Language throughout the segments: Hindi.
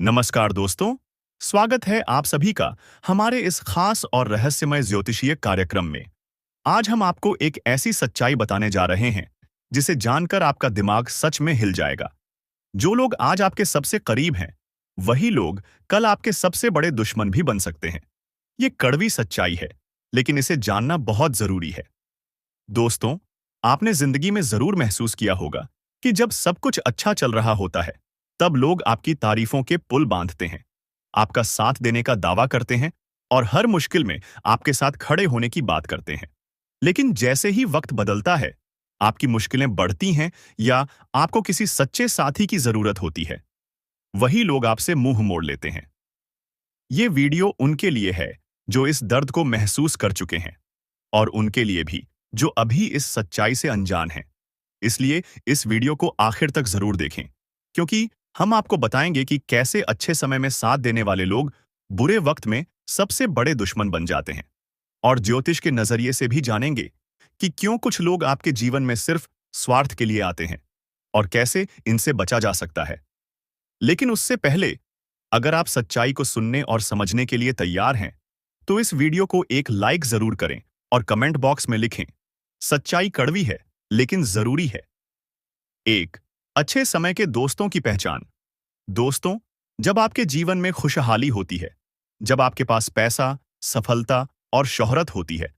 नमस्कार दोस्तों, स्वागत है आप सभी का हमारे इस खास और रहस्यमय ज्योतिषीय कार्यक्रम में। आज हम आपको एक ऐसी सच्चाई बताने जा रहे हैं जिसे जानकर आपका दिमाग सच में हिल जाएगा। जो लोग आज आपके सबसे करीब हैं, वही लोग कल आपके सबसे बड़े दुश्मन भी बन सकते हैं। ये कड़वी सच्चाई है, लेकिन इसे जानना बहुत जरूरी है। दोस्तों, आपने जिंदगी में जरूर महसूस किया होगा कि जब सब कुछ अच्छा चल रहा होता है, तब लोग आपकी तारीफों के पुल बांधते हैं, आपका साथ देने का दावा करते हैं और हर मुश्किल में आपके साथ खड़े होने की बात करते हैं। लेकिन जैसे ही वक्त बदलता है, आपकी मुश्किलें बढ़ती हैं या आपको किसी सच्चे साथी की जरूरत होती है, वही लोग आपसे मुंह मोड़ लेते हैं। ये वीडियो उनके लिए है जो इस दर्द को महसूस कर चुके हैं, और उनके लिए भी जो अभी इस सच्चाई से अनजान हैं। इसलिए इस वीडियो को आखिर तक जरूर देखें, क्योंकि हम आपको बताएंगे कि कैसे अच्छे समय में साथ देने वाले लोग बुरे वक्त में सबसे बड़े दुश्मन बन जाते हैं। और ज्योतिष के नजरिए से भी जानेंगे कि क्यों कुछ लोग आपके जीवन में सिर्फ स्वार्थ के लिए आते हैं और कैसे इनसे बचा जा सकता है। लेकिन उससे पहले, अगर आप सच्चाई को सुनने और समझने के लिए तैयार हैं, तो इस वीडियो को एक लाइक जरूर करें और कमेंट बॉक्स में लिखें, सच्चाई कड़वी है लेकिन जरूरी है। एक, अच्छे समय के दोस्तों की पहचान। दोस्तों, जब आपके जीवन में खुशहाली होती है, जब आपके पास पैसा, सफलता और शोहरत होती है,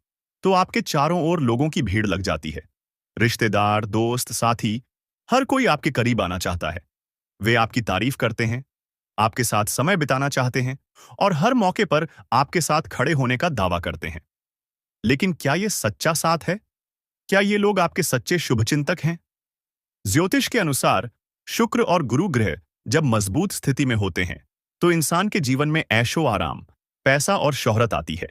तो आपके चारों ओर लोगों की भीड़ लग जाती है। रिश्तेदार, दोस्त, साथी, हर कोई आपके करीब आना चाहता है। वे आपकी तारीफ करते हैं, आपके साथ समय बिताना चाहते हैं और हर मौके पर आपके साथ खड़े होने का दावा करते हैं। लेकिन क्या ये सच्चा साथ है? क्या ये लोग आपके सच्चे शुभचिंतक हैं? ज्योतिष के अनुसार शुक्र और गुरु ग्रह जब मजबूत स्थिति में होते हैं, तो इंसान के जीवन में ऐशो आराम, पैसा और शोहरत आती है।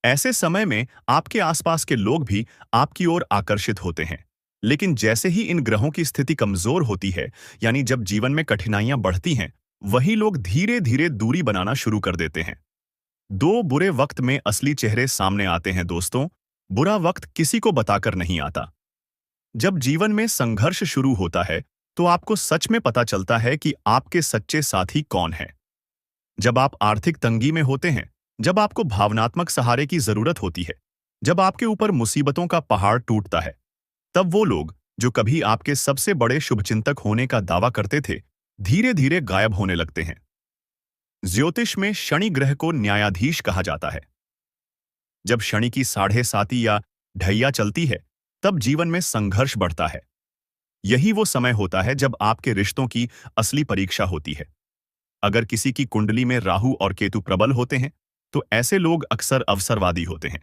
ऐसे समय में आपके आसपास के लोग भी आपकी ओर आकर्षित होते हैं। लेकिन जैसे ही इन ग्रहों की स्थिति कमजोर होती है, यानी जब जीवन में कठिनाइयां बढ़ती हैं, वही लोग धीरे धीरे दूरी बनाना शुरू कर देते हैं। दो बुरे वक्त में असली चेहरे सामने आते हैं दोस्तों। बुरा वक्त किसी को बताकर नहीं आता। जब जीवन में संघर्ष शुरू होता है, तो आपको सच में पता चलता है कि आपके सच्चे साथी कौन हैं। जब आप आर्थिक तंगी में होते हैं, जब आपको भावनात्मक सहारे की जरूरत होती है, जब आपके ऊपर मुसीबतों का पहाड़ टूटता है, तब वो लोग जो कभी आपके सबसे बड़े शुभचिंतक होने का दावा करते थे, धीरे धीरे गायब होने लगते हैं। ज्योतिष में शनि ग्रह को न्यायाधीश कहा जाता है। जब शनि की साढ़े साती या ढैया चलती है, तब जीवन में संघर्ष बढ़ता है। यही वो समय होता है जब आपके रिश्तों की असली परीक्षा होती है। अगर किसी की कुंडली में राहु और केतु प्रबल होते हैं, तो ऐसे लोग अक्सर अवसरवादी होते हैं।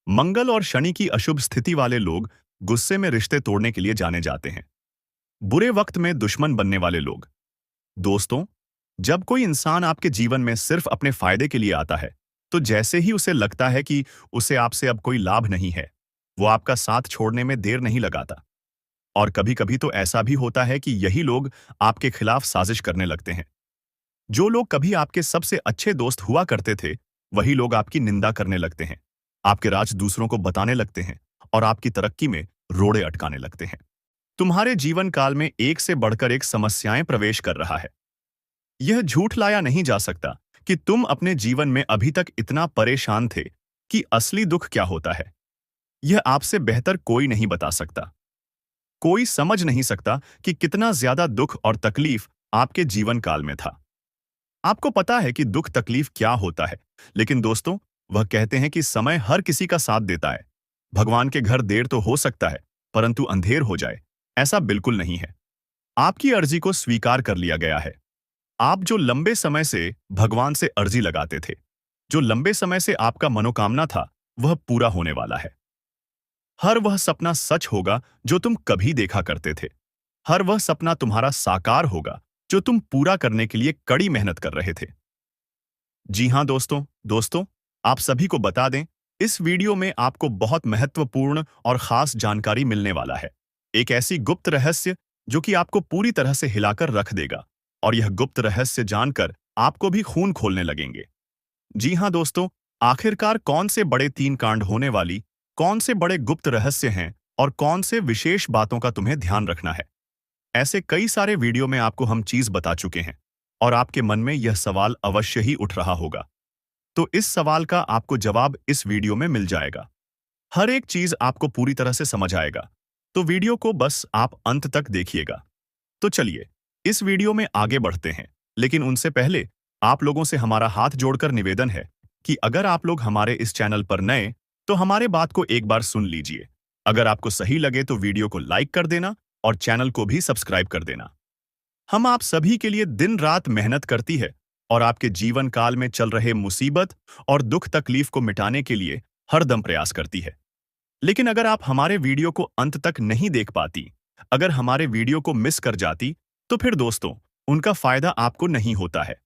मंगल और शनि की अशुभ स्थिति वाले लोग गुस्से में रिश्ते तोड़ने के लिए जाने जाते हैं। बुरे वक्त में दुश्मन बनने वाले लोग। दोस्तों, जब कोई इंसान आपके जीवन में सिर्फ अपने फायदे के लिए आता है, तो जैसे ही उसे लगता है कि उसे आपसे अब कोई लाभ नहीं है, वो आपका साथ छोड़ने में देर नहीं लगाता। और कभी कभी तो ऐसा भी होता है कि यही लोग आपके खिलाफ साजिश करने लगते हैं। जो लोग कभी आपके सबसे अच्छे दोस्त हुआ करते थे, वही लोग आपकी निंदा करने लगते हैं, आपके राज दूसरों को बताने लगते हैं और आपकी तरक्की में रोड़े अटकाने लगते हैं। तुम्हारे जीवन काल में एक से बढ़कर एक समस्याएं प्रवेश कर रहा है। यह झूठ लाया नहीं जा सकता कि तुम अपने जीवन में अभी तक इतना परेशान थे कि असली दुख क्या होता है, यह आपसे बेहतर कोई नहीं बता सकता। कोई समझ नहीं सकता कि कितना ज्यादा दुख और तकलीफ आपके जीवन काल में था। आपको पता है कि दुख तकलीफ क्या होता है, लेकिन दोस्तों, वह कहते हैं कि समय हर किसी का साथ देता है। भगवान के घर देर तो हो सकता है, परंतु अंधेर हो जाए, ऐसा बिल्कुल नहीं है। आपकी अर्जी को स्वीकार कर लिया गया है। आप जो लंबे समय से भगवान से अर्जी लगाते थे, जो लंबे समय से आपका मनोकामना था, वह पूरा होने वाला है। हर वह सपना सच होगा जो तुम कभी देखा करते थे। हर वह सपना तुम्हारा साकार होगा जो तुम पूरा करने के लिए कड़ी मेहनत कर रहे थे। जी हां दोस्तों, आप सभी को बता दें, इस वीडियो में आपको बहुत महत्वपूर्ण और खास जानकारी मिलने वाला है। एक ऐसी गुप्त रहस्य जो कि आपको पूरी तरह से हिलाकर रख देगा, और यह गुप्त रहस्य जानकर आपको भी खून खोलने लगेंगे। जी हां दोस्तों, आखिरकार कौन से बड़े 3 कांड होने वाली, कौन से बड़े गुप्त रहस्य हैं और कौन से विशेष बातों का तुम्हें ध्यान रखना है। ऐसे कई सारे वीडियो में आपको हम चीज बता चुके हैं, और आपके मन में यह सवाल अवश्य ही उठ रहा होगा। तो इस सवाल का आपको जवाब इस वीडियो में मिल जाएगा। हर एक चीज आपको पूरी तरह से समझ आएगा। तो वीडियो को बस आप अंत तक देखिएगा। तो चलिए, इस वीडियो में आगे बढ़ते हैं। लेकिन उनसे पहले आप लोगों से हमारा हाथ जोड़कर निवेदन है कि अगर आप लोग हमारे इस चैनल पर नए, तो हमारे बात को एक बार सुन लीजिए। अगर आपको सही लगे तो वीडियो को लाइक कर देना और चैनल को भी सब्सक्राइब कर देना। हम आप सभी के लिए दिन रात मेहनत करती है और आपके जीवन काल में चल रहे मुसीबत और दुख तकलीफ को मिटाने के लिए हरदम प्रयास करती है। लेकिन अगर आप हमारे वीडियो को अंत तक नहीं देख पाती, अगर हमारे वीडियो को मिस कर जाती, तो फिर दोस्तों, उनका फायदा आपको नहीं होता है।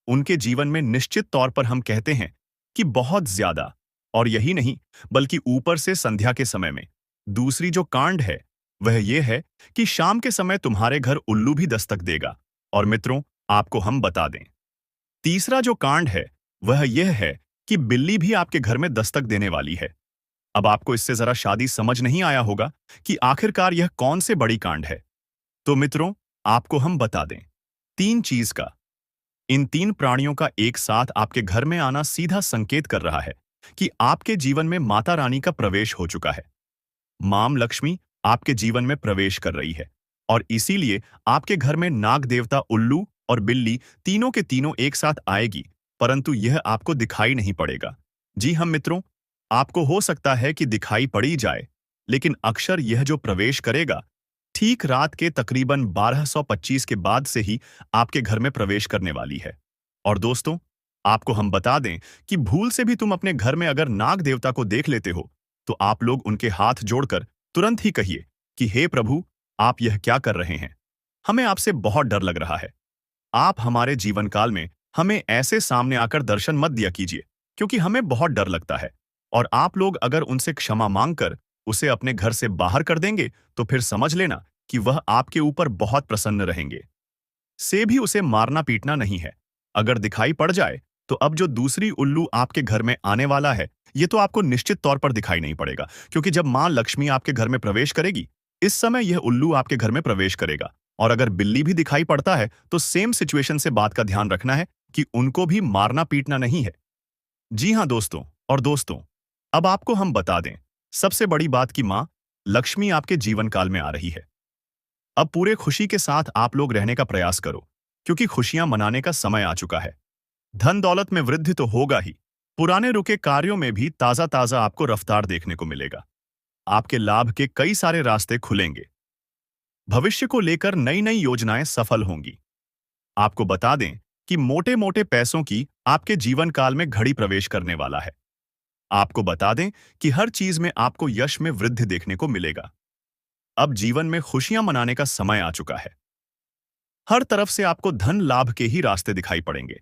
उनके जीवन में निश्चित तौर पर हम कहते हैं कि बहुत ज्यादा, और यही नहीं बल्कि ऊपर से संध्या के समय में दूसरी जो कांड है वह यह है कि शाम के समय तुम्हारे घर उल्लू भी दस्तक देगा। और मित्रों, आपको हम बता दें, तीसरा जो कांड है वह यह है कि बिल्ली भी आपके घर में दस्तक देने वाली है। अब आपको इससे जरा शादी समझ नहीं आया होगा कि आखिरकार यह कौन से बड़ी कांड है। तो मित्रों, आपको हम बता दें, तीन चीज का, इन तीन प्राणियों का एक साथ आपके घर में आना सीधा संकेत कर रहा है कि आपके जीवन में माता रानी का प्रवेश हो चुका है। मां लक्ष्मी आपके जीवन में प्रवेश कर रही है और इसीलिए आपके घर में नाग देवता उल्लू और बिल्ली तीनों के तीनों एक साथ आएगी, परंतु यह आपको दिखाई नहीं पड़ेगा। जी हम मित्रों, आपको हो सकता है कि दिखाई पड़ी जाए, लेकिन अक्षर यह जो प्रवेश करेगा ठीक रात के तकरीबन 1225 के बाद से ही आपके घर में प्रवेश करने वाली है। और दोस्तों, आपको हम बता दें कि भूल से भी तुम अपने घर में अगर नाग देवता को देख लेते हो, तो आप लोग उनके हाथ जोड़कर तुरंत ही कहिए कि हे प्रभु, आप यह क्या कर रहे हैं? हमें आपसे बहुत डर लग रहा है। आप हमारे जीवन काल में हमें ऐसे सामने आकर दर्शन मत दिया कीजिए, क्योंकि हमें बहुत डर लगता है। और आप लोग अगर उनसे क्षमा मांगकर उसे अपने घर से बाहर कर देंगे, तो फिर समझ लेना कि वह आपके ऊपर बहुत प्रसन्न रहेंगे। से भी उसे मारना पीटना नहीं है। अगर दिखाई पड़ जाए, तो अब जो दूसरी उल्लू आपके घर में आने वाला है, ये तो आपको निश्चित तौर पर दिखाई नहीं पड़ेगा, क्योंकि जब मां लक्ष्मी आपके घर में प्रवेश करेगी, इस समय यह उल्लू आपके घर में प्रवेश करेगा। और अगर बिल्ली भी दिखाई पड़ता है, तो सेम सिचुएशन से बात का ध्यान रखना है कि उनको भी मारना पीटना नहीं है। जी हाँ दोस्तों, और दोस्तों, अब आपको हम बता दें सबसे बड़ी बात कि मां लक्ष्मी आपके जीवन काल में आ रही है। अब पूरे खुशी के साथ आप लोग रहने का प्रयास करो, क्योंकि खुशियां मनाने का समय आ चुका है। धन दौलत में वृद्धि तो होगा ही, पुराने रुके कार्यों में भी ताजा ताजा आपको रफ्तार देखने को मिलेगा। आपके लाभ के कई सारे रास्ते खुलेंगे। भविष्य को लेकर नई नई योजनाएं सफल होंगी। आपको बता दें कि मोटे मोटे पैसों की आपके जीवन काल में घड़ी प्रवेश करने वाला है। आपको बता दें कि हर चीज में आपको यश में वृद्धि देखने को मिलेगा। अब जीवन में खुशियां मनाने का समय आ चुका है। हर तरफ से आपको धन लाभ के ही रास्ते दिखाई पड़ेंगे।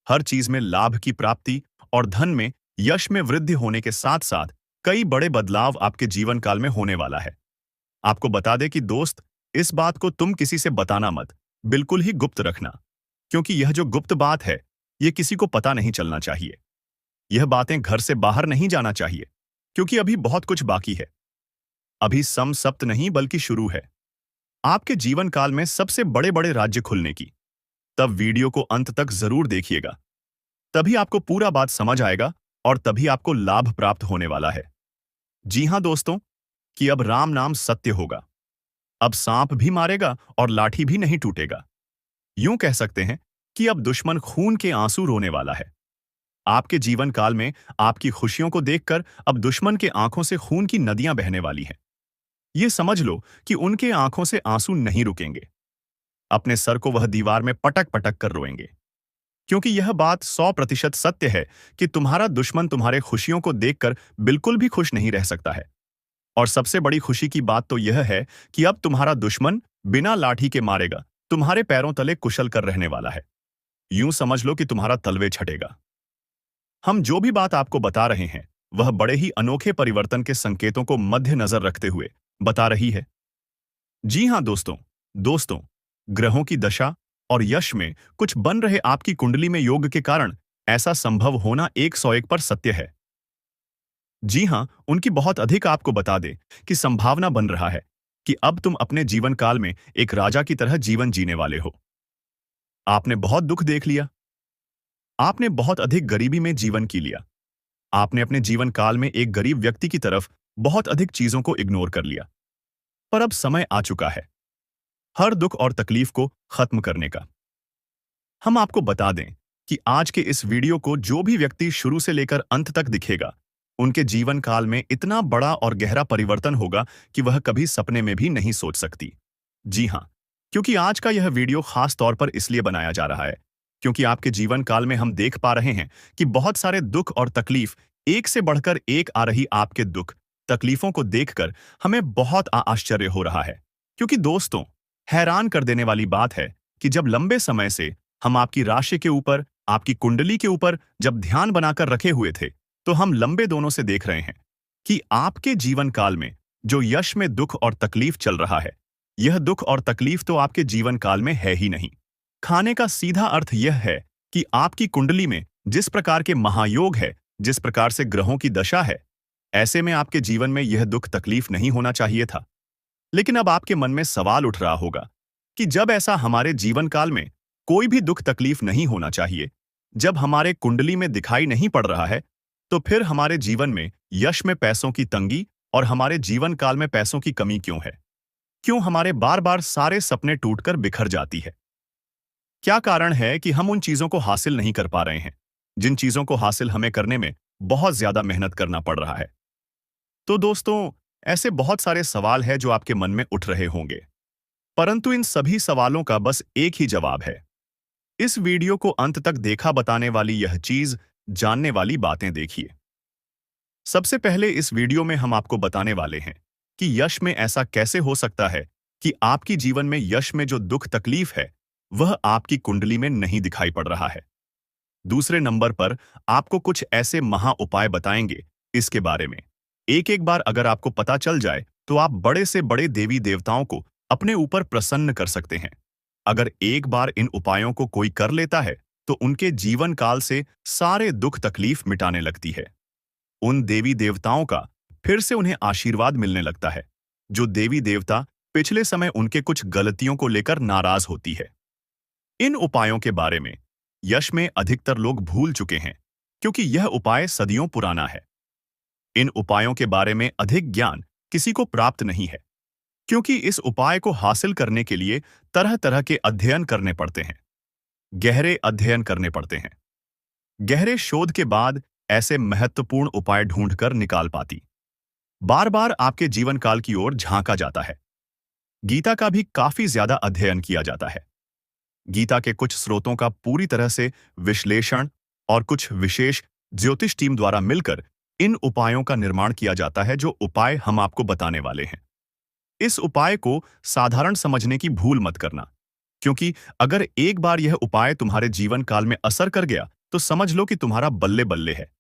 हर चीज में लाभ की प्राप्ति और धन में यश में वृद्धि होने के साथ साथ कई बड़े बदलाव आपके जीवन काल में होने वाला है। आपको बता दें कि दोस्त, इस बात को तुम किसी से बताना मत, बिल्कुल ही गुप्त रखना, क्योंकि यह जो गुप्त बात है, यह किसी को पता नहीं चलना चाहिए। यह बातें घर से बाहर नहीं जाना चाहिए, क्योंकि अभी बहुत कुछ बाकी है। अभी सम सप्त नहीं बल्कि शुरू है आपके जीवन काल में सबसे बड़े बड़े राज्य खुलने की। तब वीडियो को अंत तक जरूर देखिएगा, तभी आपको पूरा बात समझ आएगा और तभी आपको लाभ प्राप्त होने वाला है। जी हां दोस्तों, कि अब राम नाम सत्य होगा। अब सांप भी मारेगा और लाठी भी नहीं टूटेगा। यूं कह सकते हैं कि अब दुश्मन खून के आंसू रोने वाला है। आपके जीवन काल में आपकी खुशियों को देखकर अब दुश्मन के आंखों से खून की नदियां बहने वाली हैं। ये समझ लो कि उनके आंखों से आंसू नहीं रुकेंगे। अपने सर को वह दीवार में पटक पटक कर रोएंगे, क्योंकि यह बात 100% सत्य है कि तुम्हारा दुश्मन तुम्हारे खुशियों को देखकर बिल्कुल भी खुश नहीं रह सकता है। और सबसे बड़ी खुशी की बात तो यह है कि अब तुम्हारा दुश्मन बिना लाठी के मारेगा तुम्हारे पैरों तले कुशल कर रहने वाला है। यूं समझ लो कि तुम्हारा तलवे छटेगा। हम जो भी बात आपको बता रहे हैं, वह बड़े ही अनोखे परिवर्तन के संकेतों को मद्देनजर रखते हुए बता रही है। जी हां दोस्तों, ग्रहों की दशा और यश में कुछ बन रहे आपकी कुंडली में योग के कारण ऐसा संभव होना 101 पर सत्य है। जी हां, उनकी बहुत अधिक आपको बता दे कि संभावना बन रहा है कि अब तुम अपने जीवन काल में एक राजा की तरह जीवन जीने वाले हो। आपने बहुत दुख देख लिया। आपने बहुत अधिक गरीबी में जीवन की लिया। आपने अपने जीवन काल में एक गरीब व्यक्ति की तरफ बहुत अधिक चीजों को इग्नोर कर लिया। पर अब समय आ चुका है हर दुख और तकलीफ को खत्म करने का। हम आपको बता दें कि आज के इस वीडियो को जो भी व्यक्ति शुरू से लेकर अंत तक दिखेगा, उनके जीवन काल में इतना बड़ा और गहरा परिवर्तन होगा कि वह कभी सपने में भी नहीं सोच सकती। जी हाँ, क्योंकि आज का यह वीडियो खास तौर पर इसलिए बनाया जा रहा है क्योंकि आपके जीवन काल में हम देख पा रहे हैं कि बहुत सारे दुख और तकलीफ एक से बढ़कर एक आ रही। आपके दुख तकलीफों को देखकर हमें बहुत आश्चर्य हो रहा है क्योंकि दोस्तों, हैरान कर देने वाली बात है कि जब लंबे समय से हम आपकी राशि के ऊपर, आपकी कुंडली के ऊपर जब ध्यान बनाकर रखे हुए थे, तो हम लंबे दोनों से देख रहे हैं कि आपके जीवन काल में जो यश में दुख और तकलीफ चल रहा है, यह दुख और तकलीफ तो आपके जीवन काल में है ही नहीं। खाने का सीधा अर्थ यह है कि आपकी कुंडली में जिस प्रकार के महायोग है, जिस प्रकार से ग्रहों की दशा है, ऐसे में आपके जीवन में यह दुख तकलीफ नहीं होना चाहिए था। लेकिन अब आपके मन में सवाल उठ रहा होगा कि जब ऐसा हमारे जीवन काल में कोई भी दुख तकलीफ नहीं होना चाहिए, जब हमारे कुंडली में दिखाई नहीं पड़ रहा है, तो फिर हमारे जीवन में यश में पैसों की तंगी और हमारे जीवन काल में पैसों की कमी क्यों है? क्यों हमारे बार बार सारे सपने टूटकर बिखर जाती है? क्या कारण है कि हम उन चीजों को हासिल नहीं कर पा रहे हैं जिन चीजों को हासिल हमें करने में बहुत ज्यादा मेहनत करना पड़ रहा है? तो दोस्तों, ऐसे बहुत सारे सवाल हैं जो आपके मन में उठ रहे होंगे, परंतु इन सभी सवालों का बस एक ही जवाब है। इस वीडियो को अंत तक देखा बताने वाली यह चीज, जानने वाली बातें देखिए। सबसे पहले इस वीडियो में हम आपको बताने वाले हैं कि यश में ऐसा कैसे हो सकता है कि आपकी जीवन में यश में जो दुख तकलीफ है, वह आपकी कुंडली में नहीं दिखाई पड़ रहा है। दूसरे नंबर पर आपको कुछ ऐसे महा उपाय बताएंगे इसके बारे में। एक एक बार अगर आपको पता चल जाए तो आप बड़े से बड़े देवी देवताओं को अपने ऊपर प्रसन्न कर सकते हैं। अगर एक बार इन उपायों को कोई कर लेता है तो उनके जीवन काल से सारे दुख तकलीफ मिटाने लगती है। उन देवी देवताओं का फिर से उन्हें आशीर्वाद मिलने लगता है। जो देवी देवता पिछले समय उनके कुछ गलतियों को लेकर नाराज होती है। इन उपायों के बारे में यश में अधिकतर लोग भूल चुके हैं क्योंकि यह उपाय सदियों पुराना है। इन उपायों के बारे में अधिक ज्ञान किसी को प्राप्त नहीं है क्योंकि इस उपाय को हासिल करने के लिए तरह तरह के अध्ययन करने पड़ते हैं, गहरे अध्ययन करने पड़ते हैं। गहरे शोध के बाद ऐसे महत्वपूर्ण उपाय ढूंढकर निकाल पाती। बार बार आपके जीवन काल की ओर झांका जाता है। गीता का भी काफी ज्यादा अध्ययन किया जाता है। गीता के कुछ स्रोतों का पूरी तरह से विश्लेषण और कुछ विशेष ज्योतिष टीम द्वारा मिलकर इन उपायों का निर्माण किया जाता है, जो उपाय हम आपको बताने वाले हैं। इस उपाय को साधारण समझने की भूल मत करना, क्योंकि अगर एक बार यह उपाय तुम्हारे जीवन काल में असर कर गया तो समझ लो कि तुम्हारा बल्ले बल्ले है।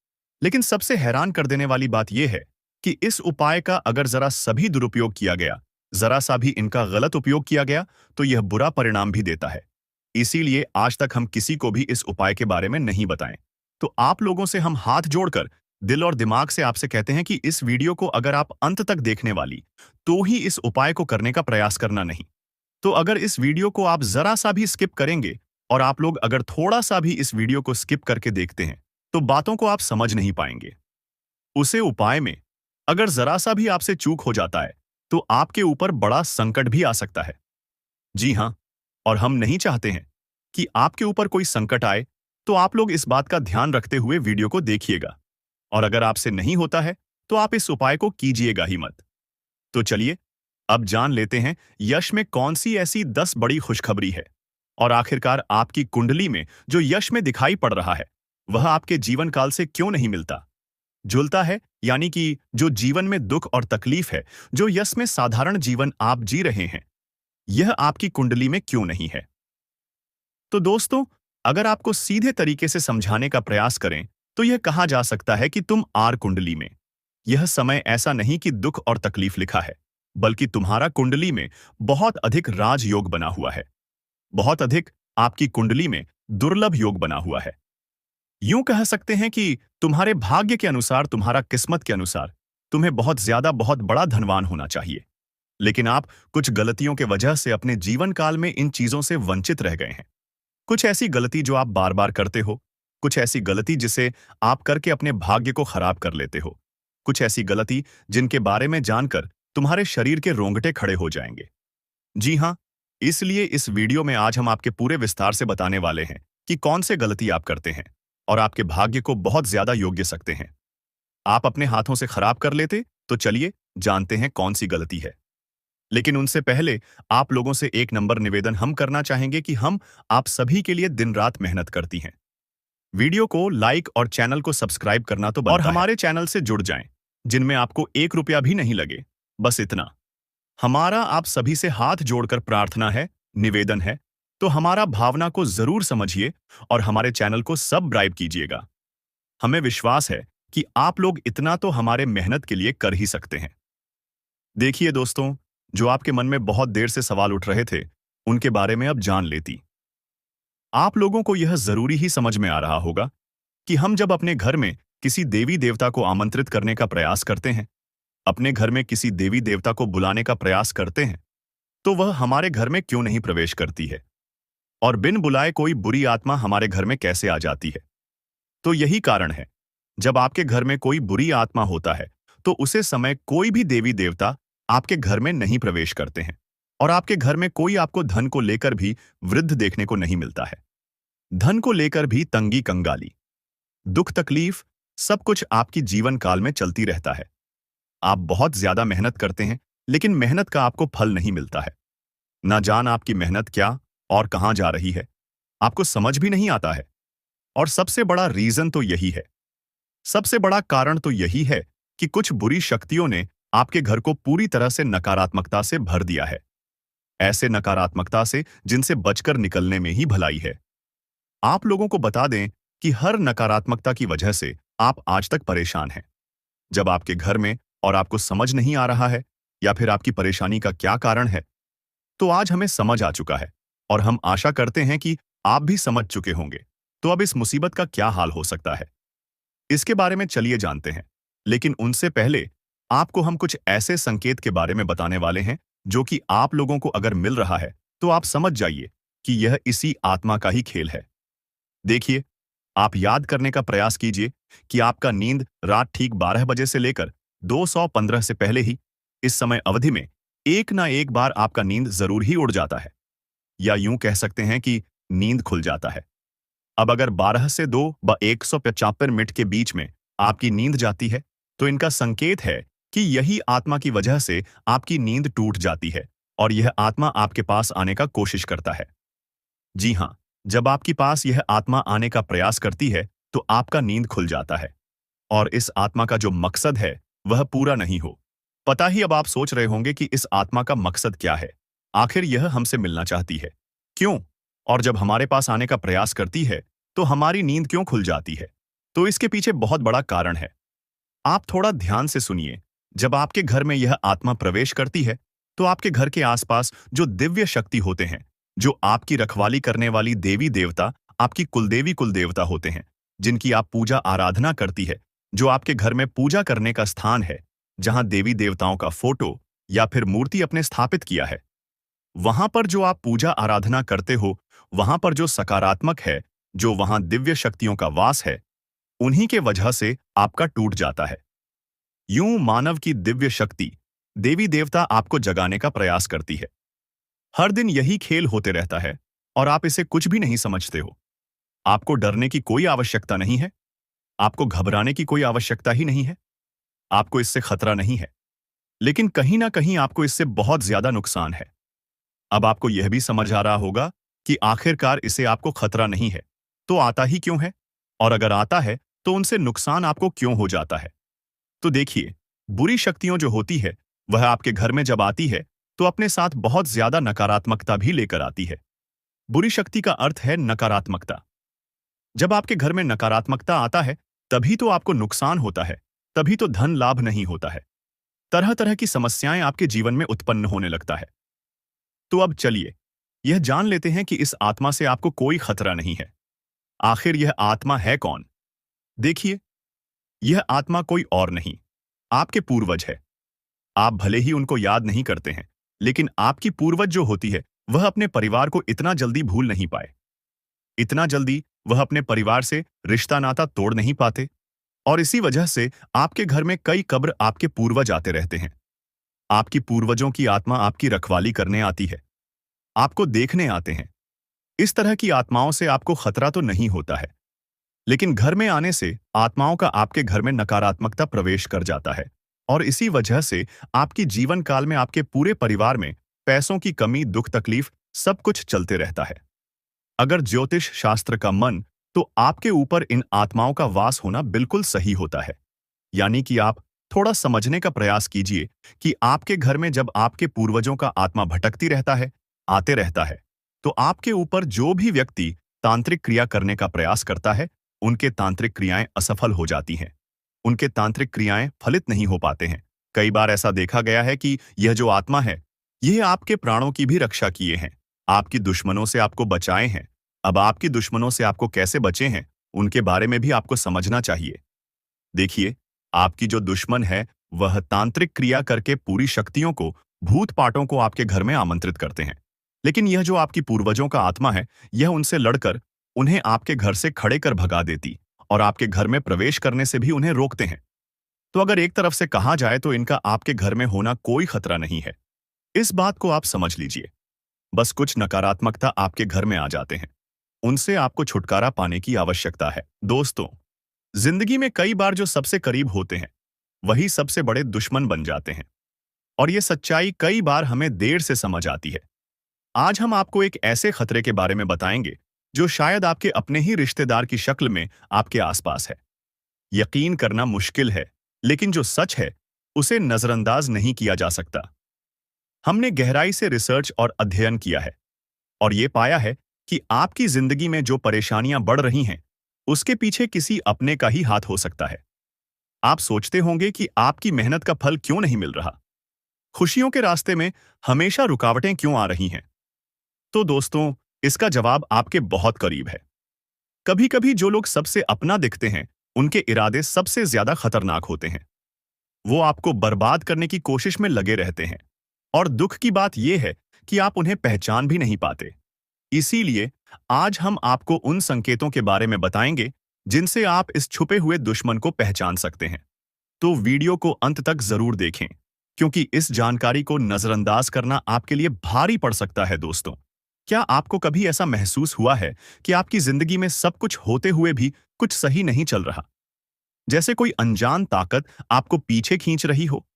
लेकिन सबसे हैरान कर देने वाली बात यह है कि इस उपाय का अगर जरा सभी दुरुपयोग किया गया, जरा सा भी इनका गलत उपयोग किया गया, तो यह बुरा परिणाम भी देता है। इसीलिए आज तक हम किसी को भी इस उपाय के बारे में नहीं बताएं। तो आप लोगों से हम हाथ जोड़कर दिल और दिमाग से आपसे कहते हैं कि इस वीडियो को अगर आप अंत तक देखने वाली तो ही इस उपाय को करने का प्रयास करना नहीं। तो अगर इस वीडियो को आप जरा सा भी स्किप करेंगे और आप लोग अगर थोड़ा सा भी इस वीडियो को स्किप करके देखते हैं तो बातों को आप समझ नहीं पाएंगे। उसे उपाय में अगर जरा सा भी आपसे चूक हो जाता है तो आपके ऊपर बड़ा संकट भी आ सकता है। जी हाँ, और हम नहीं चाहते हैं कि आपके ऊपर कोई संकट आए, तो आप लोग इस बात का ध्यान रखते हुए वीडियो को देखिएगा। और अगर आपसे नहीं होता है तो आप इस उपाय को कीजिएगा ही मत। तो चलिए अब जान लेते हैं यश में कौन सी ऐसी 10 बड़ी खुशखबरी है और आखिरकार आपकी कुंडली में जो यश में दिखाई पड़ रहा है वह आपके जीवन काल से क्यों नहीं मिलता जुलता है, यानी कि जो जीवन में दुख और तकलीफ है, जो यश में साधारण जीवन आप जी रहे हैं, यह आपकी कुंडली में क्यों नहीं है। तो दोस्तों, अगर आपको सीधे तरीके से समझाने का प्रयास करें तो यह कहा जा सकता है कि तुम आर कुंडली में। यह समय ऐसा नहीं कि दुख और तकलीफ लिखा है, बल्कि तुम्हारा कुंडली में बहुत अधिक राजयोग बना हुआ है। बहुत अधिक आपकी कुंडली में दुर्लभ योग बना हुआ है। यूं कह सकते हैं कि तुम्हारे भाग्य के अनुसार, तुम्हारा किस्मत के अनुसार तुम्हें बहुत ज्यादा, बहुत बड़ा धनवान होना चाहिए। लेकिन आप कुछ गलतियों के वजह से अपने जीवन काल में इन चीजों से वंचित रह गए हैं। कुछ ऐसी गलती जो आप बार बार करते हो, कुछ ऐसी गलती जिसे आप करके अपने भाग्य को खराब कर लेते हो, कुछ ऐसी गलती जिनके बारे में जानकर तुम्हारे शरीर के रोंगटे खड़े हो जाएंगे। जी हाँ, इसलिए इस वीडियो में आज हम आपके पूरे विस्तार से बताने वाले हैं कि कौन से गलती आप करते हैं और आपके भाग्य को बहुत ज्यादा योग्य सकते हैं। आप अपने हाथों से खराब कर लेते, तो चलिए जानते हैं कौन सी गलती है। लेकिन उनसे पहले आप लोगों से एक नंबर निवेदन हम करना चाहेंगे कि हम आप सभी के लिए दिन रात मेहनत करती हैं। वीडियो को लाइक और चैनल को सब्सक्राइब करना तो बनता है। और हमारे चैनल से जुड़ जाएं, जिनमें आपको 1 रुपया भी नहीं लगे। बस इतना। हमारा आप सभी से हाथ जोड़कर प्रार्थना है, निवेदन है, तो हमारा भावना को जरूर समझिए और हमारे चैनल को सब्सक्राइब कीजिएगा। हमें विश्वास है कि आप लोग इतना तो हमारे मेहनत के लिए कर ही सकते हैं। देखिए दोस्तों, जो आपके मन में बहुत देर से सवाल उठ रहे थे, उनके बारे में अब जान लेती। आप लोगों को यह जरूरी ही समझ में आ रहा होगा कि हम जब अपने घर में किसी देवी देवता को आमंत्रित करने का प्रयास करते हैं, अपने घर में किसी देवी देवता को बुलाने का प्रयास करते हैं, तो वह हमारे घर में क्यों नहीं प्रवेश करती है और बिन बुलाए कोई बुरी आत्मा हमारे घर में कैसे आ जाती है। तो यही कारण है, जब आपके घर में कोई बुरी आत्मा होता है तो उसे समय कोई भी देवी देवता आपके घर में नहीं प्रवेश करते हैं और आपके घर में कोई आपको धन को लेकर भी वृद्ध देखने को नहीं मिलता है। धन को लेकर भी तंगी कंगाली, दुख तकलीफ, सब कुछ आपकी जीवन काल में चलती रहता है। आप बहुत ज्यादा मेहनत करते हैं, लेकिन मेहनत का आपको फल नहीं मिलता है। ना जान आपकी मेहनत क्या और कहां जा रही है, आपको समझ भी नहीं आता है। और सबसे बड़ा रीजन तो यही है, सबसे बड़ा कारण तो यही है कि कुछ बुरी शक्तियों ने आपके घर को पूरी तरह से नकारात्मकता से भर दिया है। ऐसे नकारात्मकता से जिनसे बचकर निकलने में ही भलाई है। आप लोगों को बता दें कि हर नकारात्मकता की वजह से आप आज तक परेशान हैं। जब आपके घर में और आपको समझ नहीं आ रहा है या फिर आपकी परेशानी का क्या कारण है, तो आज हमें समझ आ चुका है और हम आशा करते हैं कि आप भी समझ चुके होंगे। तो अब इस मुसीबत का क्या हाल हो सकता है, इसके बारे में चलिए जानते हैं। लेकिन उनसे पहले आपको हम कुछ ऐसे संकेत के बारे में बताने वाले हैं जो कि आप लोगों को अगर मिल रहा है तो आप समझ जाइए कि यह इसी आत्मा का ही खेल है। देखिए, आप याद करने का प्रयास कीजिए कि आपका नींद रात ठीक 12 बजे से लेकर 215 से पहले ही इस समय अवधि में एक ना एक बार आपका नींद जरूर ही उड़ जाता है, या यूं कह सकते हैं कि नींद खुल जाता है। अब अगर 12 से 2 व 175 मिनट के बीच में आपकी नींद जाती है, तो इनका संकेत है कि यही आत्मा की वजह से आपकी नींद टूट जाती है और यह आत्मा आपके पास आने का कोशिश करता है। जी हाँ, जब आपके पास यह आत्मा आने का प्रयास करती है तो आपका नींद खुल जाता है और इस आत्मा का जो मकसद है वह पूरा नहीं हो। पता ही अब आप सोच रहे होंगे कि इस आत्मा का मकसद क्या है, आखिर यह हमसे मिलना चाहती है क्यों, और जब हमारे पास आने का प्रयास करती है तो हमारी नींद क्यों खुल जाती है। तो इसके पीछे बहुत बड़ा कारण है। आप थोड़ा ध्यान से सुनिए। जब आपके घर में यह आत्मा प्रवेश करती है तो आपके घर के आसपास जो दिव्य शक्ति होते हैं, जो आपकी रखवाली करने वाली देवी देवता, आपकी कुलदेवी कुलदेवता होते हैं, जिनकी आप पूजा आराधना करती है, जो आपके घर में पूजा करने का स्थान है, जहां देवी देवताओं का फोटो या फिर मूर्ति अपने स्थापित किया है, वहां पर जो आप पूजा आराधना करते हो, वहां पर जो सकारात्मक है, जो वहां दिव्य शक्तियों का वास है, उन्हीं के वजह से आपका टूट जाता है। यूं मानव की दिव्य शक्ति, देवी देवता आपको जगाने का प्रयास करती है। हर दिन यही खेल होते रहता है और आप इसे कुछ भी नहीं समझते हो। आपको डरने की कोई आवश्यकता नहीं है, आपको घबराने की कोई आवश्यकता ही नहीं है, आपको इससे खतरा नहीं है, लेकिन कहीं ना कहीं आपको इससे बहुत ज्यादा नुकसान है। अब आपको यह भी समझ आ रहा होगा कि आखिरकार इसे आपको खतरा नहीं है, तो आता ही क्यों है, और अगर आता है तो उनसे नुकसान आपको क्यों हो जाता है। तो देखिए, बुरी शक्तियों जो होती है वह आपके घर में जब आती है तो अपने साथ बहुत ज्यादा नकारात्मकता भी लेकर आती है। बुरी शक्ति का अर्थ है नकारात्मकता। जब आपके घर में नकारात्मकता आता है तभी तो आपको नुकसान होता है, तभी तो धन लाभ नहीं होता है, तरह तरह की समस्याएं आपके जीवन में उत्पन्न होने लगता है। तो अब चलिए यह जान लेते हैं कि इस आत्मा से आपको कोई खतरा नहीं है। आखिर यह आत्मा है कौन? देखिए, यह आत्मा कोई और नहीं, आपके पूर्वज है। आप भले ही उनको याद नहीं करते हैं, लेकिन आपकी पूर्वज जो होती है वह अपने परिवार को इतना जल्दी भूल नहीं पाए। इतना जल्दी वह अपने परिवार से रिश्ता नाता तोड़ नहीं पाते। और इसी वजह से आपके घर में कई कब्र आपके पूर्वज आते रहते हैं। आपकी पूर्वजों की आत्मा आपकी रखवाली करने आती है, आपको देखने आते हैं। इस तरह की आत्माओं से आपको खतरा तो नहीं होता है, लेकिन घर में आने से आत्माओं का आपके घर में नकारात्मकता प्रवेश कर जाता है। और इसी वजह से आपकी जीवन काल में आपके पूरे परिवार में पैसों की कमी, दुख, तकलीफ सब कुछ चलते रहता है। अगर ज्योतिष शास्त्र का मन, तो आपके ऊपर इन आत्माओं का वास होना बिल्कुल सही होता है। यानी कि आप थोड़ा समझने का प्रयास कीजिए कि आपके घर में जब आपके पूर्वजों का आत्मा भटकती रहता है, आते रहता है, तो आपके ऊपर जो भी व्यक्ति तांत्रिक क्रिया करने का प्रयास करता है, उनके तांत्रिक क्रियाएं असफल हो जाती हैं। उनके तांत्रिक क्रियाएं फलित नहीं हो पाते हैं। कई बार ऐसा देखा गया है कि यह जो आत्मा है, यह आपके प्राणों की भी रक्षा किए हैं, आपकी दुश्मनों से आपको बचाए हैं। अब आपकी दुश्मनों से आपको कैसे बचे हैं, उनके बारे में भी आपको समझना चाहिए। देखिए, आपकी जो दुश्मन है, वह तांत्रिक क्रिया करके पूरी शक्तियों को, भूत पाटों को आपके घर में आमंत्रित करते हैं। लेकिन यह जो आपकी पूर्वजों का आत्मा है, यह उनसे लड़कर उन्हें आपके घर से खड़े कर भगा देती और आपके घर में प्रवेश करने से भी उन्हें रोकते हैं। तो अगर एक तरफ से कहा जाए तो इनका आपके घर में होना कोई खतरा नहीं है। इस बात को आप समझ लीजिए। बस कुछ नकारात्मकता आपके घर में आ जाते हैं, उनसे आपको छुटकारा पाने की आवश्यकता है। दोस्तों, जिंदगी में कई बार जो सबसे करीब होते हैं, वही सबसे बड़े दुश्मन बन जाते हैं। और ये सच्चाई कई बार हमें देर से समझ आती है। आज हम आपको एक ऐसे खतरे के बारे में बताएंगे जो शायद आपके अपने ही रिश्तेदार की शक्ल में आपके आसपास है। यकीन करना मुश्किल है, लेकिन जो सच है, उसे नजरअंदाज नहीं किया जा सकता। हमने गहराई से रिसर्च और अध्ययन किया है और ये पाया है कि आपकी जिंदगी में जो परेशानियां बढ़ रही हैं, उसके पीछे किसी अपने का ही हाथ हो सकता है। आप सोचते होंगे कि आपकी मेहनत का फल क्यों नहीं मिल रहा? खुशियों के रास्ते में हमेशा रुकावटें क्यों आ रही हैं? तो दोस्तों, इसका जवाब आपके बहुत करीब है। कभी-कभी जो लोग सबसे अपना दिखते हैं, उनके इरादे सबसे ज्यादा खतरनाक होते हैं। वो आपको बर्बाद करने की कोशिश में लगे रहते हैं। और दुख की बात यह है कि आप उन्हें पहचान भी नहीं पाते। इसीलिए आज हम आपको उन संकेतों के बारे में बताएंगे जिनसे आप इस छुपे हुए दुश्मन को पहचान सकते हैं। तो वीडियो को अंत तक जरूर देखें, क्योंकि इस जानकारी को नजरअंदाज करना आपके लिए भारी पड़ सकता है। दोस्तों, क्या आपको कभी ऐसा महसूस हुआ है कि आपकी जिंदगी में सब कुछ होते हुए भी कुछ सही नहीं चल रहा? जैसे कोई अनजान ताकत आपको पीछे खींच रही हो?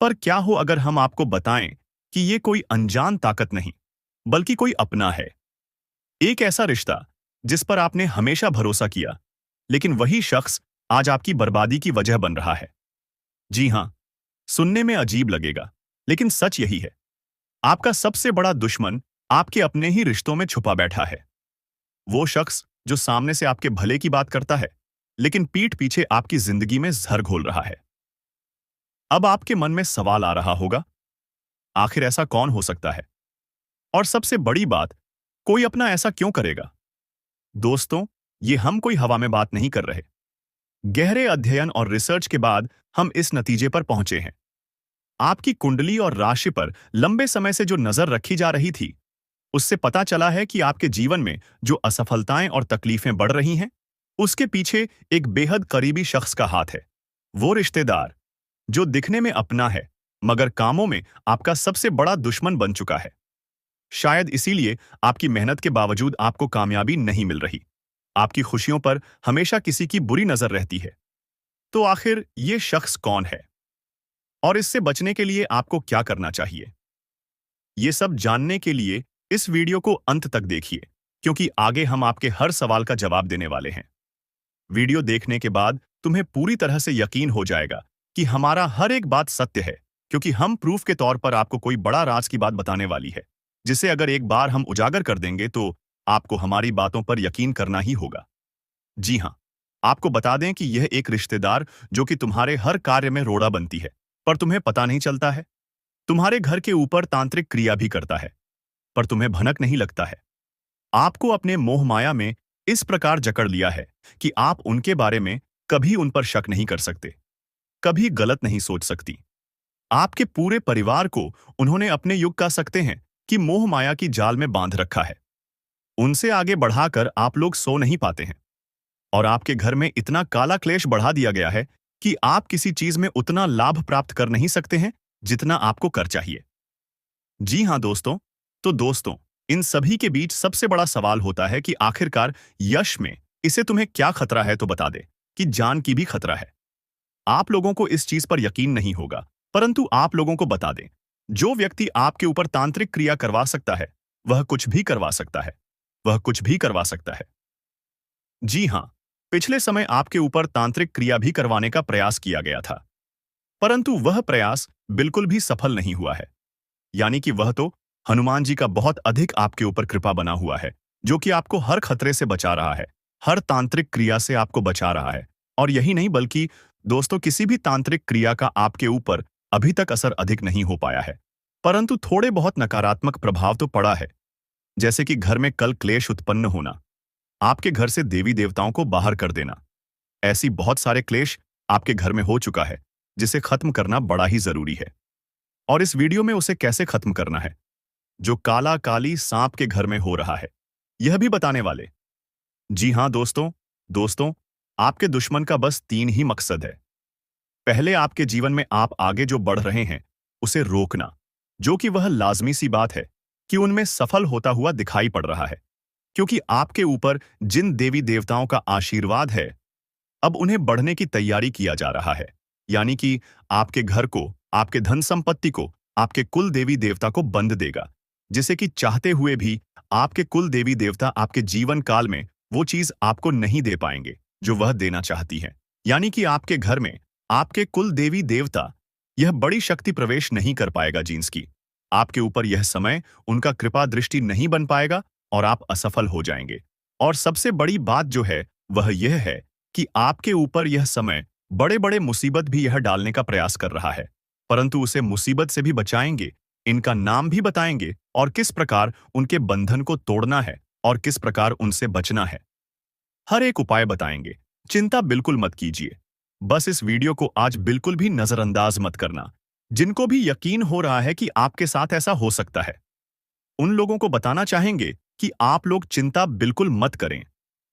पर क्या हो अगर हम आपको बताएं कि ये कोई अनजान ताकत नहीं, बल्कि कोई अपना है। एक ऐसा रिश्ता जिस पर आपने हमेशा भरोसा किया, लेकिन वही शख्स आज आपकी बर्बादी की वजह बन रहा है। जी हां, सुनने में अजीब लगेगा, लेकिन सच यही है। आपका सबसे बड़ा दुश्मन आपके अपने ही रिश्तों में छुपा बैठा है। वो शख्स जो सामने से आपके भले की बात करता है, लेकिन पीठ पीछे आपकी जिंदगी में जहर घोल रहा है। अब आपके मन में सवाल आ रहा होगा, आखिर ऐसा कौन हो सकता है? और सबसे बड़ी बात, कोई अपना ऐसा क्यों करेगा? दोस्तों, ये हम कोई हवा में बात नहीं कर रहे। गहरे अध्ययन और रिसर्च के बाद हम इस नतीजे पर पहुंचे हैं। आपकी कुंडली और राशि पर लंबे समय से जो नजर रखी जा रही थी, उससे पता चला है कि आपके जीवन में जो असफलताएं और तकलीफें बढ़ रही हैं, उसके पीछे एक बेहद करीबी शख्स का हाथ है। वो रिश्तेदार जो दिखने में अपना है, मगर कामों में आपका सबसे बड़ा दुश्मन बन चुका है। शायद इसीलिए आपकी मेहनत के बावजूद आपको कामयाबी नहीं मिल रही। आपकी खुशियों पर हमेशा किसी की बुरी नजर रहती है। तो आखिर ये शख्स कौन है और इससे बचने के लिए आपको क्या करना चाहिए? ये सब जानने के लिए इस वीडियो को अंत तक देखिए, क्योंकि आगे हम आपके हर सवाल का जवाब देने वाले हैं। वीडियो देखने के बाद तुम्हें पूरी तरह से यकीन हो जाएगा कि हमारा हर एक बात सत्य है, क्योंकि हम प्रूफ के तौर पर आपको कोई बड़ा राज की बात बताने वाली है, जिसे अगर एक बार हम उजागर कर देंगे तो आपको हमारी बातों पर यकीन करना ही होगा। जी हां, आपको बता दें कि यह एक रिश्तेदार जो कि तुम्हारे हर कार्य में रोड़ा बनती है, पर तुम्हें पता नहीं चलता है। तुम्हारे घर के ऊपर तांत्रिक क्रिया भी करता है, पर तुम्हें भनक नहीं लगता है। आपको अपने मोह माया में इस प्रकार जकड़ लिया है कि आप उनके बारे में कभी उन पर शक नहीं कर सकते, कभी गलत नहीं सोच सकती। आपके पूरे परिवार को उन्होंने अपने युग कह सकते हैं कि मोह माया की जाल में बांध रखा है। उनसे आगे बढ़ाकर आप लोग सो नहीं पाते हैं और आपके घर में इतना काला क्लेश बढ़ा दिया गया है कि आप किसी चीज में उतना लाभ प्राप्त कर नहीं सकते हैं जितना आपको कर चाहिए। जी हाँ दोस्तों, तो दोस्तों, इन सभी के बीच सबसे बड़ा सवाल होता है कि आखिरकार यश में इसे तुम्हें क्या खतरा है, तो बता दे कि जान की भी खतरा है। आप लोगों को इस चीज पर यकीन नहीं होगा, परंतु आप लोगों को बता दें, जो व्यक्ति आपके ऊपर तांत्रिक क्रिया करवा सकता है, वह कुछ भी करवा सकता है। वह कुछ भी करवा सकता है। जी हाँ, पिछले समय आपके ऊपर तांत्रिक क्रिया भी करवाने का प्रयास किया गया था, परंतु वह प्रयास बिल्कुल भी सफल नहीं हुआ है। यानी कि वह तो हनुमान जी का बहुत अधिक आपके ऊपर कृपा बना हुआ है, जो कि आपको हर खतरे से बचा रहा है, हर तांत्रिक क्रिया से आपको बचा रहा है। और यही नहीं, बल्कि दोस्तों, किसी भी तांत्रिक क्रिया का आपके ऊपर अभी तक असर अधिक नहीं हो पाया है, परंतु थोड़े बहुत नकारात्मक प्रभाव तो पड़ा है। जैसे कि घर में कल क्लेश उत्पन्न होना, आपके घर से देवी देवताओं को बाहर कर देना। ऐसी बहुत सारे क्लेश आपके घर में हो चुका है, जिसे खत्म करना बड़ा ही जरूरी है। और इस वीडियो में उसे कैसे खत्म करना है, जो काला काली सांप के घर में हो रहा है, यह भी बताने वाले। जी हाँ दोस्तों, दोस्तों, आपके दुश्मन का बस 3 ही मकसद है। पहले, आपके जीवन में आप आगे जो बढ़ रहे हैं उसे रोकना, जो कि वह लाजमी सी बात है कि उनमें सफल होता हुआ दिखाई पड़ रहा है, क्योंकि आपके ऊपर जिन देवी देवताओं का आशीर्वाद है, अब उन्हें बढ़ने की तैयारी किया जा रहा है। यानी कि आपके घर को, आपके धन संपत्ति को, आपके कुल देवी देवता को बंद देगा, जिसे कि चाहते हुए भी आपके कुल देवी देवता आपके जीवन काल में वो चीज आपको नहीं दे पाएंगे जो वह देना चाहती है। यानी कि आपके घर में आपके कुल देवी देवता यह बड़ी शक्ति प्रवेश नहीं कर पाएगा जींस की। आपके ऊपर यह समय उनका कृपा दृष्टि नहीं बन पाएगा और आप असफल हो जाएंगे। और सबसे बड़ी बात जो है वह यह है कि आपके ऊपर यह समय बड़े बड़े मुसीबत भी यह डालने का प्रयास कर रहा है, परंतु उसे मुसीबत से भी बचाएंगे, इनका नाम भी बताएंगे और किस प्रकार उनके बंधन को तोड़ना है और किस प्रकार उनसे बचना है। हर एक उपाय बताएंगे। चिंता बिल्कुल मत कीजिए। बस इस वीडियो को आज बिल्कुल भी नजरअंदाज मत करना। जिनको भी यकीन हो रहा है कि आपके साथ ऐसा हो सकता है, उन लोगों को बताना चाहेंगे कि आप लोग चिंता बिल्कुल मत करें।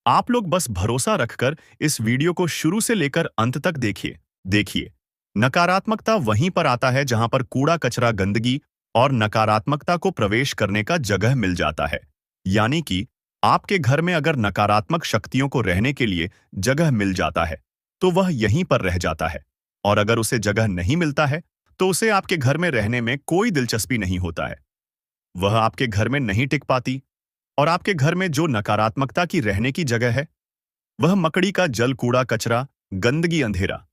आप लोग बस भरोसा रखकर इस वीडियो को शुरू से लेकर अंत तक देखिए। देखिए, नकारात्मकता वहीं पर आता है जहां पर कूड़ा कचरा गंदगी और नकारात्मकता को प्रवेश करने का जगह मिल जाता है। यानी कि आपके घर में अगर नकारात्मक शक्तियों को रहने के लिए जगह मिल जाता है, तो वह यहीं पर रह जाता है। और अगर उसे जगह नहीं मिलता है, तो उसे आपके घर में रहने में कोई दिलचस्पी नहीं होता है। वह आपके घर में नहीं टिक पाती। और आपके घर में जो नकारात्मकता की रहने की जगह है, वह मकड़ी का जल, कूड़ा कचरा, गंदगी, अंधेरा,